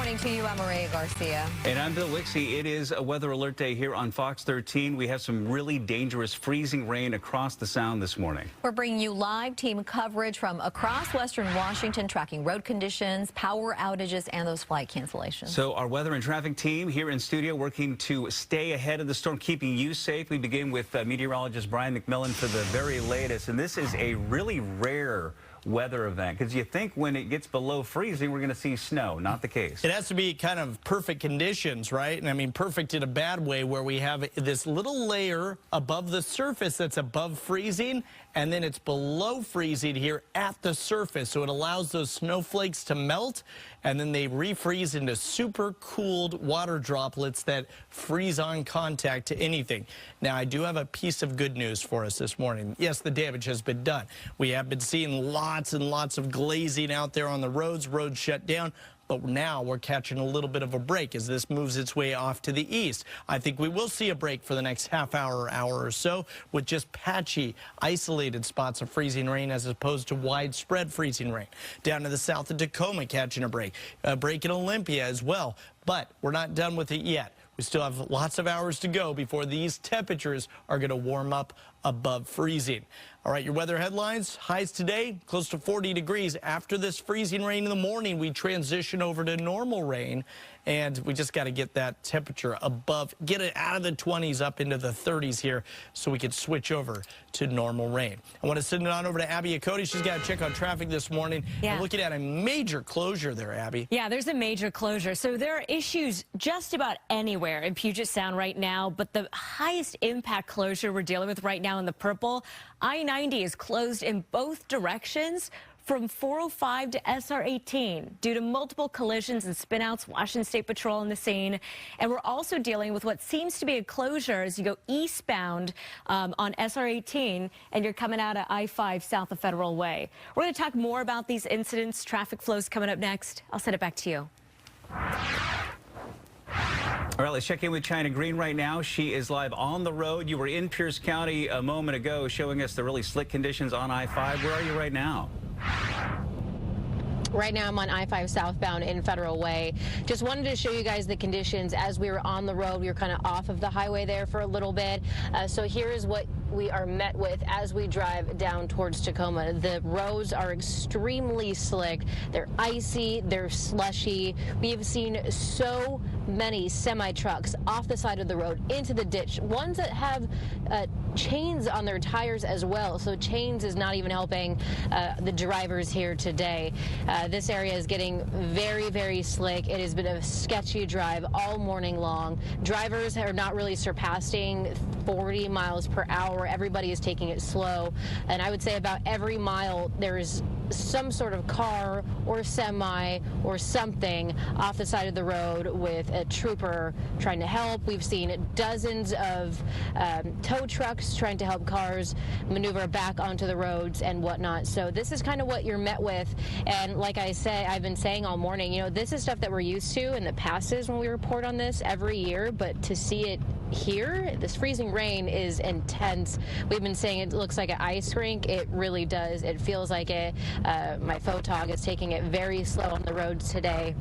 morning to you. I'm Maria Garcia. And I'm Bill Wixie. It is a weather alert day here on Fox 13. We have some really dangerous freezing rain across the Sound this morning. We're bringing you live team coverage from across western Washington, tracking road conditions, power outages, and those flight cancellations. So our weather and traffic team here in studio working to stay ahead of the storm, keeping you safe. We begin with meteorologist Brian McMillan for the very latest. And this is a really rare weather event, because you think when it gets below freezing we're going to see snow. Not the case. It has to be kind of perfect conditions, right? And I mean perfect in a bad way, where we have this little layer above the surface that's above freezing, and then it's below freezing here at the surface. So it allows those snowflakes to melt, and then they refreeze into super cooled water droplets that freeze on contact to anything. Now, I do have a piece of good news for us this morning. Yes, the damage has been done. We have been seeing lots and lots of glazing out there on the roads shut down. But now we're catching a little bit of a break as this moves its way off to the east. I think we will see a break for the next half hour or so, with just patchy, isolated spots of freezing rain as opposed to widespread freezing rain. Down to the south of Tacoma catching a break in Olympia as well. But we're not done with it yet. We still have lots of hours to go before these temperatures are going to warm up above freezing. All right, your weather headlines. Highs today, close to 40 degrees. After this freezing rain in the morning, we transition over to normal rain, and we just got to get that temperature above, get it out of the 20s up into the 30s here so we can switch over to normal rain. I want to send it on over to Abby Akoti. She's got to check on traffic this morning. Yeah. We're looking at a major closure there, Abby. Yeah, there's a major closure. So there are issues just about anywhere in Puget Sound right now, but the highest impact closure we're dealing with right now in the purple, I-90 is closed in both directions from 405 to SR18 due to multiple collisions and spinouts. Washington State Patrol on the scene. And we're also dealing with what seems to be a closure as you go eastbound on SR18 and you're coming out of I-5 south of Federal Way. We're going to talk more about these incidents, traffic flows coming up next. I'll send it back to you. All right, let's check in with China Green right now. She is live on the road. You were in Pierce County a moment ago showing us the really slick conditions on I-5. Where are you right now? Right now I'm on I-5 southbound in Federal Way. Just wanted to show you guys the conditions as we were on the road. We were kind of off of the highway there for a little bit. So here is what we are met with as we drive down towards Tacoma. The roads are extremely slick. They're icy, they're slushy. We have seen so many semi-trucks off the side of the road into the ditch, ones that have chains on their tires as well. So chains is not even helping the drivers here today. This area is getting very, very slick. It has been a sketchy drive all morning long. Drivers are not really surpassing 40 miles per hour. Everybody is taking it slow. And I would say about every mile there is some sort of car or semi or something off the side of the road with a trooper trying to help. We've seen dozens of tow trucks trying to help cars maneuver back onto the roads and whatnot. So this is kind of what you're met with. And like I said, I've been saying all morning, you know, this is stuff that we're used to in the passes when we report on this every year, but to see it here, this freezing rain is intense. We've been saying it looks like an ice rink. It really does. It feels like it. My photog is taking it very slow on the roads today.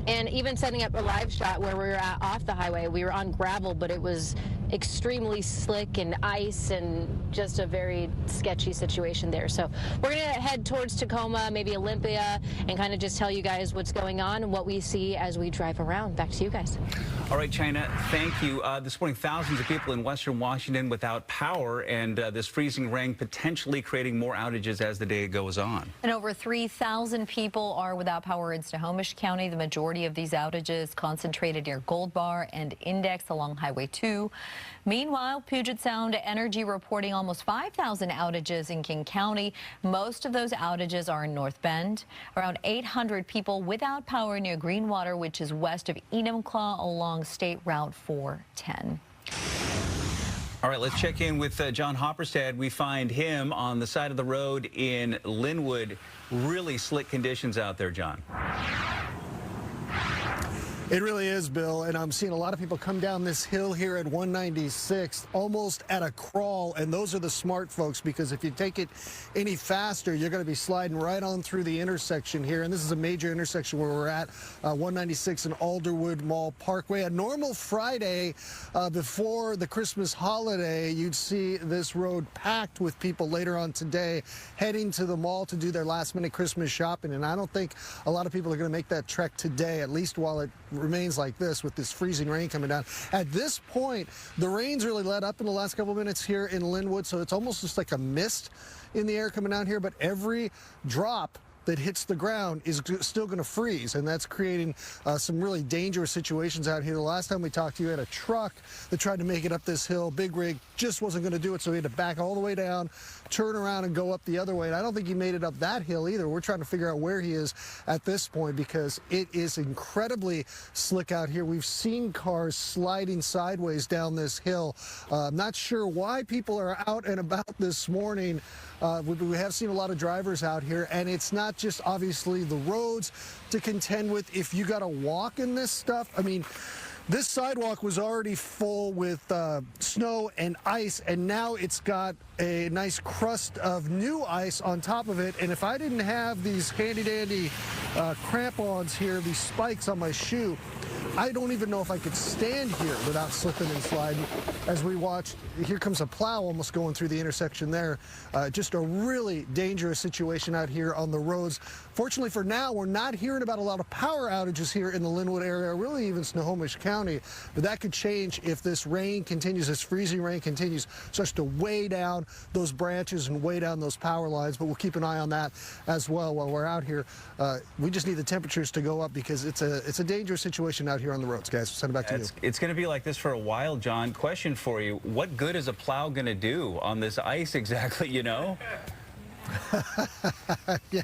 And even setting up a live shot where we were at off the highway, we were on gravel, but it was extremely slick and ice and just a very sketchy situation there. So we're going to head towards Tacoma, maybe Olympia, and kind of just tell you guys what's going on and what we see as we drive around. Back to you guys. All right, China, thank you. This morning, thousands of people in western Washington without power, and this freezing rain potentially creating more outages as the day goes on. And over 3,000 people are without power in Snohomish County. The majority of these outages concentrated near Gold Bar and Index along Highway 2. Meanwhile, Puget Sound Energy reporting almost 5,000 outages in King County. Most of those outages are in North Bend. Around 800 people without power near Greenwater, which is west of Enumclaw along State Route 410. All right, let's check in with John Hopperstad. We find him on the side of the road in Linwood. Really slick conditions out there, John. It really is, Bill, and I'm seeing a lot of people come down this hill here at 196 almost at a crawl, and those are the smart folks, because if you take it any faster, you're going to be sliding right on through the intersection here, and this is a major intersection where we're at, 196 and Alderwood Mall Parkway. A normal Friday before the Christmas holiday, you'd see this road packed with people later on today heading to the mall to do their last-minute Christmas shopping, and I don't think a lot of people are going to make that trek today, at least while it remains like this with this freezing rain coming down. At this point, the rain's really let up in the last couple minutes here in Linwood, so it's almost just like a mist in the air coming down here, but every drop that hits the ground is still going to freeze, and that's creating some really dangerous situations out here. The last time we talked to you, had a truck that tried to make it up this hill. Big rig just wasn't going to do it, so he had to back all the way down, turn around, and go up the other way. And I don't think he made it up that hill either. We're trying to figure out where he is at this point, because it is incredibly slick out here. We've seen cars sliding sideways down this hill. Not sure why people are out and about this morning. We have seen a lot of drivers out here, and it's not just obviously the roads to contend with. If you got to walk in this stuff, I mean, this sidewalk was already full with snow and ice, and now it's got a nice crust of new ice on top of it. And if I didn't have these handy-dandy crampons here, these spikes on my shoe, I don't even know if I could stand here without slipping and sliding. As we watch, here comes a plow almost going through the intersection there. Just a really dangerous situation out here on the roads. Fortunately for now, we're not hearing about a lot of power outages here in the Linwood area, or really even Snohomish County. But that could change if this rain continues, this freezing rain continues, starts to weigh down those branches and weigh down those power lines. But we'll keep an eye on that as well while we're out here. We just need the temperatures to go up, because it's a dangerous situation out here on the roads, guys. Send it back to you. It's going to be like this for a while, John. Question for you. What good is a plow going to do on this ice exactly, you know? Yeah,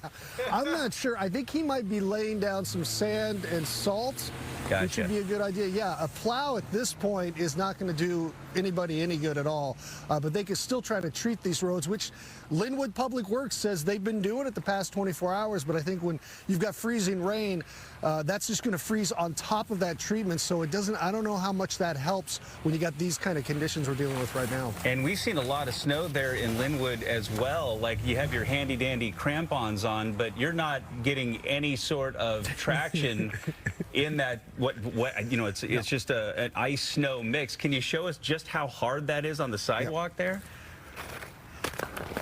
I'm not sure. I think he might be laying down some sand and salt, Gotcha. which would be a good idea. Yeah, a plow at this point is not going to do anybody any good at all, but they can still try to treat these roads, which Linwood Public Works says they've been doing it the past 24 hours, but I think when you've got freezing rain, that's just going to freeze on top of that treatment, so it doesn't, I don't know how much that helps when you got these kind of conditions we're dealing with right now. And we've seen a lot of snow there in Linwood as well. Like, you have your handy-dandy crampons on, but you're not getting any sort of traction in that, what you know, it's just an ice-snow mix. Can you show us just how hard that is on the sidewalk there?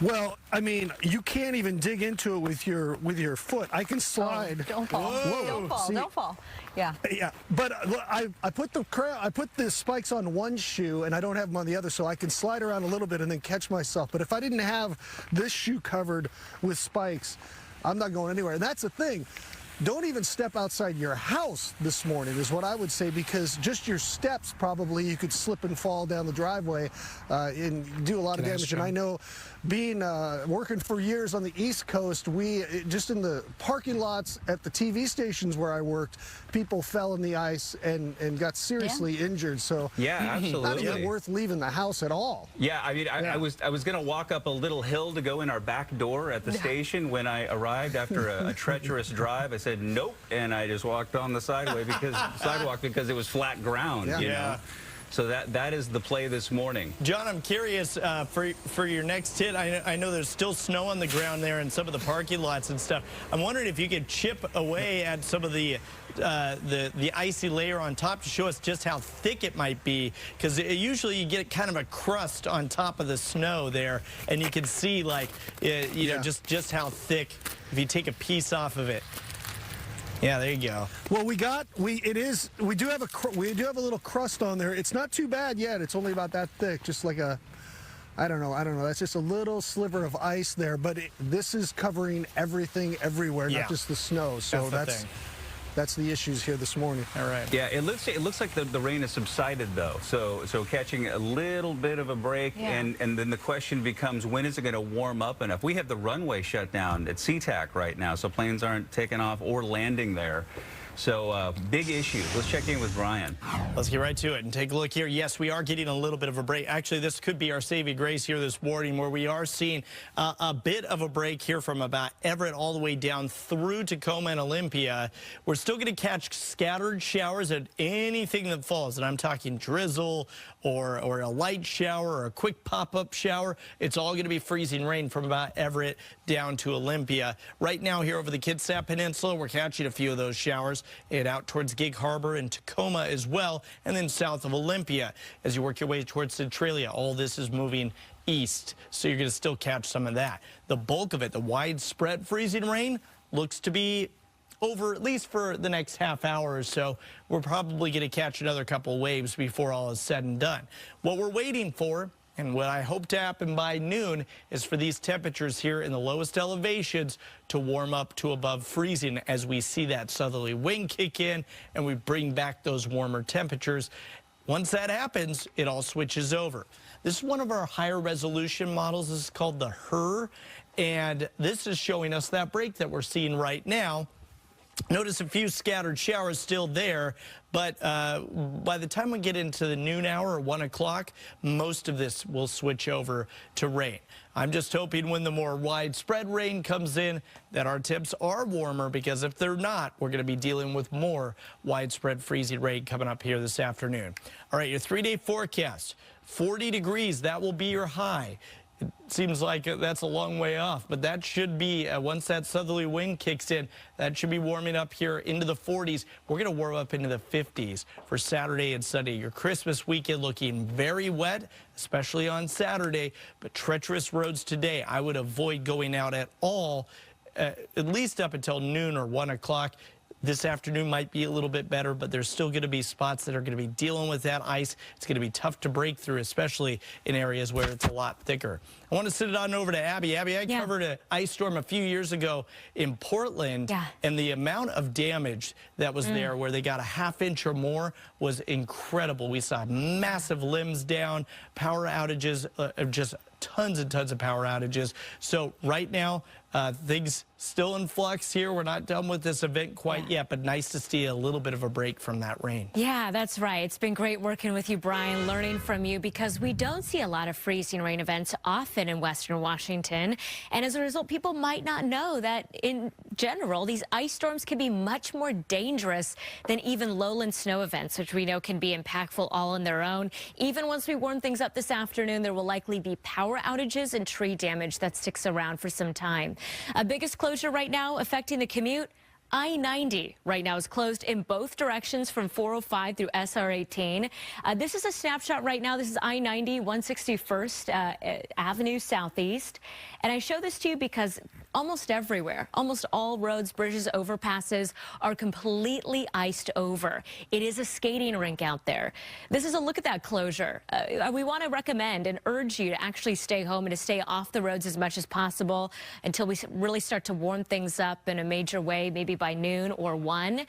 Well, I mean, you can't even dig into it with your foot. I can slide. Oh, don't fall. Whoa. Don't fall. See? Don't fall. Yeah. Yeah, but I put the spikes on one shoe and I don't have them on the other, so I can slide around a little bit and then catch myself. But if I didn't have this shoe covered with spikes, I'm not going anywhere. And that's the thing. Don't even step outside your house this morning is what I would say, because just your steps, probably you could slip and fall down the driveway and do a lot of damage. And I know, being working for years on the East Coast, we just in the parking lots at the TV stations where I worked, people fell in the ice and got seriously injured. So yeah, absolutely, not even worth leaving the house at all. Yeah, I mean, I was going to walk up a little hill to go in our back door at the station when I arrived after a treacherous drive. I said nope, and I just walked on the sidewalk because it was flat ground. Yeah. You know? So that is the play this morning. John, I'm curious for your next hit. I know there's still snow on the ground there in some of the parking lots and stuff. I'm wondering if you could chip away at some of the icy layer on top to show us just how thick it might be, because usually you get kind of a crust on top of the snow there, and you can see, like, you know, just how thick if you take a piece off of it. Yeah, there you go. Well, we do have a little crust on there. It's not too bad yet. It's only about that thick, just like a, I don't know. That's just a little sliver of ice there, but this is covering everything everywhere, not just the snow. So that's the issues here this morning. All right. Yeah, it looks like the rain has subsided, though. So catching a little bit of a break, and then the question becomes, when is it going to warm up enough? We have the runway shut down at SeaTac right now, so planes aren't taking off or landing there. So big issues. Let's check in with Brian. Let's get right to it and take a look here. Yes, we are getting a little bit of a break. Actually, this could be our saving grace here this morning, where we are seeing a bit of a break here from about Everett all the way down through Tacoma and Olympia. We're still going to catch scattered showers at anything that falls, and I'm talking drizzle or a light shower or a quick pop-up shower. It's all going to be freezing rain from about Everett down to Olympia. Right now here over the Kitsap Peninsula, we're catching a few of those showers and out towards Gig Harbor and Tacoma as well, and then south of Olympia. As you work your way towards Centralia, all this is moving east, so you're going to still catch some of that. The bulk of it, the widespread freezing rain, looks to be over, at least for the next half hour or so. We're probably going to catch another couple waves before all is said and done. What we're waiting for, and what I hope to happen by noon, is for these temperatures here in the lowest elevations to warm up to above freezing as we see that southerly wind kick in and we bring back those warmer temperatures. Once that happens, it all switches over. This is one of our higher resolution models. This is called the HRRR, and this is showing us that break that we're seeing right now. Notice a few scattered showers still there, but by the time we get into the noon hour or 1 o'clock, most of this will switch over to rain. I'm just hoping when the more widespread rain comes in that our temps are warmer, because if they're not, we're going to be dealing with more widespread freezing rain coming up here this afternoon. All right, your 3-day forecast, 40 degrees, that will be your high. It seems like that's a long way off, but that should be, once that southerly wind kicks in, that should be warming up here into the 40s. We're going to warm up into the 50s for Saturday and Sunday. Your Christmas weekend looking very wet, especially on Saturday, but treacherous roads today. I would avoid going out at all, at least up until noon or 1 o'clock. This afternoon might be a little bit better, but there's still going to be spots that are going to be dealing with that ice. It's going to be tough to break through, especially in areas where it's a lot thicker. I want to send it on over to Abby. Abby, I covered an ice storm a few years ago in Portland, and the amount of damage that was there, where they got a ½ inch or more, was incredible. We saw massive limbs down, power outages, just tons and tons of power outages. So right now, things still in flux here. We're not done with this event quite yet, but nice to see a little bit of a break from that rain. Yeah, that's right. It's been great working with you, Brian, learning from you, because we don't see a lot of freezing rain events often in Western Washington. And as a result, people might not know that in general, these ice storms can be much more dangerous than even lowland snow events, which we know can be impactful all on their own. Even once we warm things up this afternoon, there will likely be power outages and tree damage that sticks around for some time. Biggest closure right now affecting the commute. I-90 right now is closed in both directions from 405 through SR18. This is a snapshot right now. This is I-90, 161st Avenue Southeast. And I show this to you because almost everywhere, almost all roads, bridges, overpasses are completely iced over. It is a skating rink out there. This is a look at that closure. We want to recommend and urge you to actually stay home and to stay off the roads as much as possible until we really start to warm things up in a major way, maybe by noon or 1.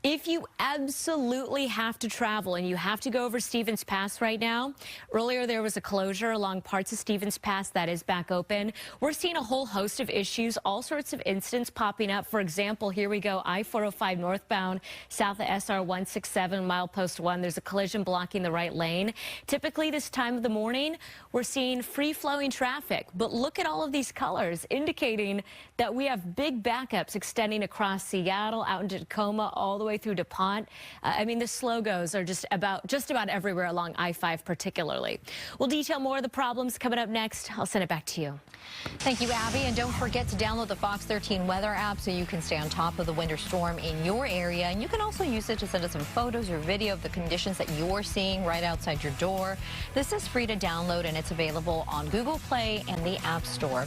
If you absolutely have to travel and you have to go over Stevens Pass right now, earlier there was a closure along parts of Stevens Pass that is back open. We're seeing a whole host of issues, all sorts of incidents popping up. For example, here we go, I-405 northbound, south of SR 167, milepost 1. There's a collision blocking the right lane. Typically this time of the morning, we're seeing free-flowing traffic. But look at all of these colors, indicating that we have big backups extending across Seattle, out into Tacoma, all the way through DuPont. I mean, the slow-goes are just about everywhere along I-5 particularly. We'll detail more of the problems coming up next. I'll send it back to you. Thank you, Abby. And don't forget to download the Fox 13 weather app so you can stay on top of the winter storm in your area. And you can also use it to send us some photos or video of the conditions that you're seeing right outside your door. This is free to download, and it's available on Google Play and the App Store.